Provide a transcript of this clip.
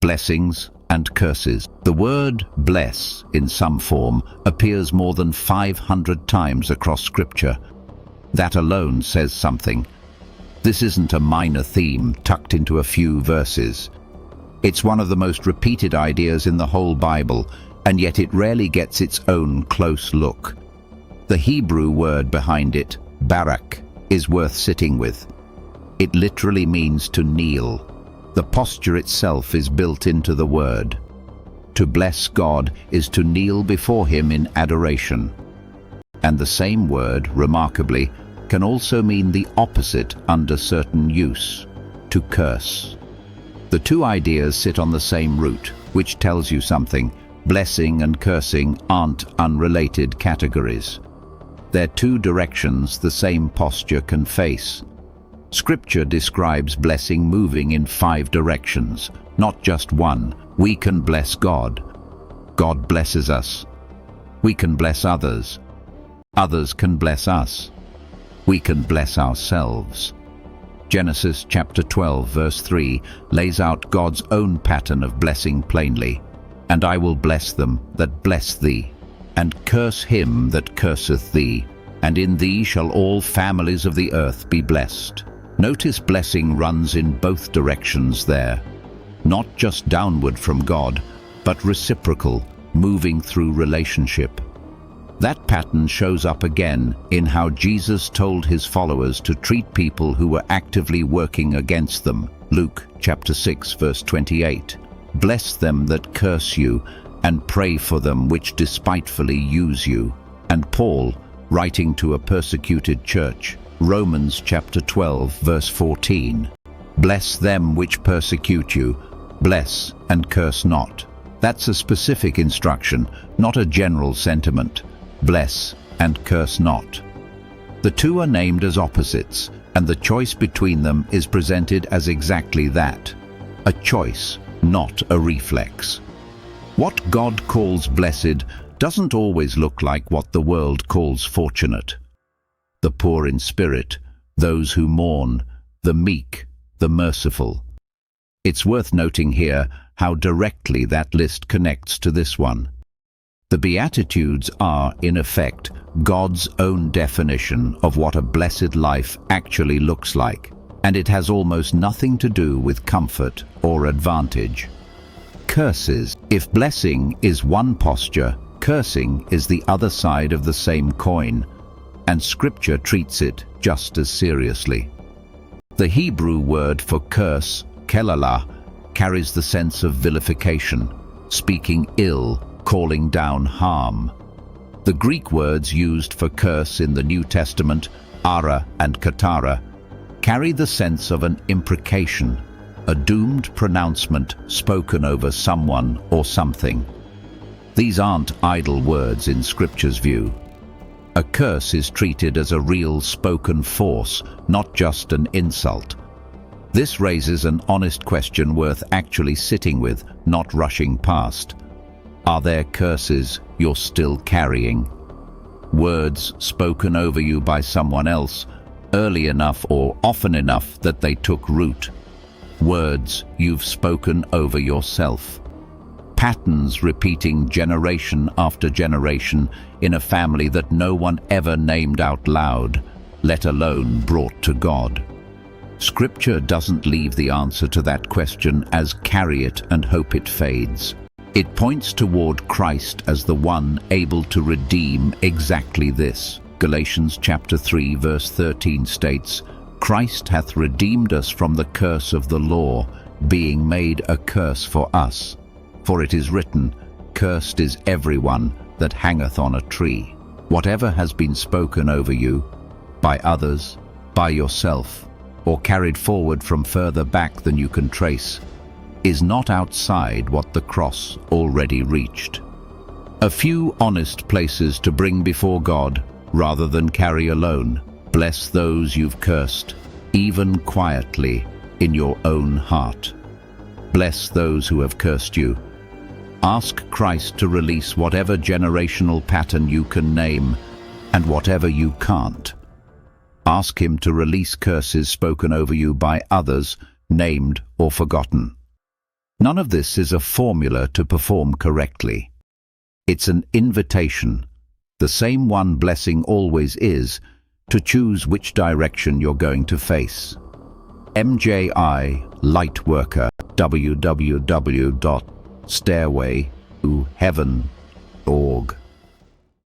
blessings and curses. The word bless in some form appears more than 500 times across Scripture. That alone says something. This isn't a minor theme tucked into a few verses. It's one of the most repeated ideas in the whole Bible, and yet it rarely gets its own close look. The Hebrew word behind it, barak, is worth sitting with. It literally means to kneel. The posture itself is built into the word. To bless God is to kneel before Him in adoration. And the same word, remarkably, can also mean the opposite under certain use, to curse. The two ideas sit on the same root, which tells you something. Blessing and cursing aren't unrelated categories. They're two directions the same posture can face. Scripture describes blessing moving in 5 directions, not just one. We can bless God. God blesses us. We can bless others. Others can bless us. We can bless ourselves. Genesis chapter 12 verse 3 lays out God's own pattern of blessing plainly. And I will bless them that bless thee, and curse him that curseth thee, and in thee shall all families of the earth be blessed. Notice blessing runs in both directions there, not just downward from God, but reciprocal, moving through relationship. That pattern shows up again in how Jesus told his followers to treat people who were actively working against them. Luke chapter 6 verse 28. Bless them that curse you, and pray for them which despitefully use you. And Paul, writing to a persecuted church, Romans chapter 12 verse 14. Bless them which persecute you, bless and curse not. That's a specific instruction, not a general sentiment. Bless and curse not. The two are named as opposites, and the choice between them is presented as exactly that. A choice, not a reflex. What God calls blessed doesn't always look like what the world calls fortunate. The poor in spirit, those who mourn, the meek, the merciful. It's worth noting here how directly that list connects to this one. The Beatitudes are, in effect, God's own definition of what a blessed life actually looks like, and it has almost nothing to do with comfort or advantage. Curses. If blessing is one posture, cursing is the other side of the same coin, and Scripture treats it just as seriously. The Hebrew word for curse, kelalah, carries the sense of vilification, speaking ill, calling down harm. The Greek words used for curse in the New Testament, ara and katara, carry the sense of an imprecation, a doomed pronouncement spoken over someone or something. These aren't idle words in Scripture's view. A curse is treated as a real spoken force, not just an insult. This raises an honest question worth actually sitting with, not rushing past. Are there curses you're still carrying? Words spoken over you by someone else, early enough or often enough that they took root. Words you've spoken over yourself. Patterns repeating generation after generation in a family that no one ever named out loud, let alone brought to God. Scripture doesn't leave the answer to that question as carry it and hope it fades. It points toward Christ as the one able to redeem exactly this. Galatians chapter 3 verse 13 states, Christ hath redeemed us from the curse of the law, being made a curse for us. For it is written, Cursed is everyone that hangeth on a tree. Whatever has been spoken over you, by others, by yourself, or carried forward from further back than you can trace, is not outside what the cross already reached. A few honest places to bring before God, rather than carry alone. Bless those you've cursed, even quietly in your own heart. Bless those who have cursed you. Ask Christ to release whatever generational pattern you can name, and whatever you can't. Ask Him to release curses spoken over you by others, named or forgotten. None of this is a formula to perform correctly. It's an invitation, the same one blessing always is, to choose which direction you're going to face. MJI LightWorker www.stairwaytoheaven.org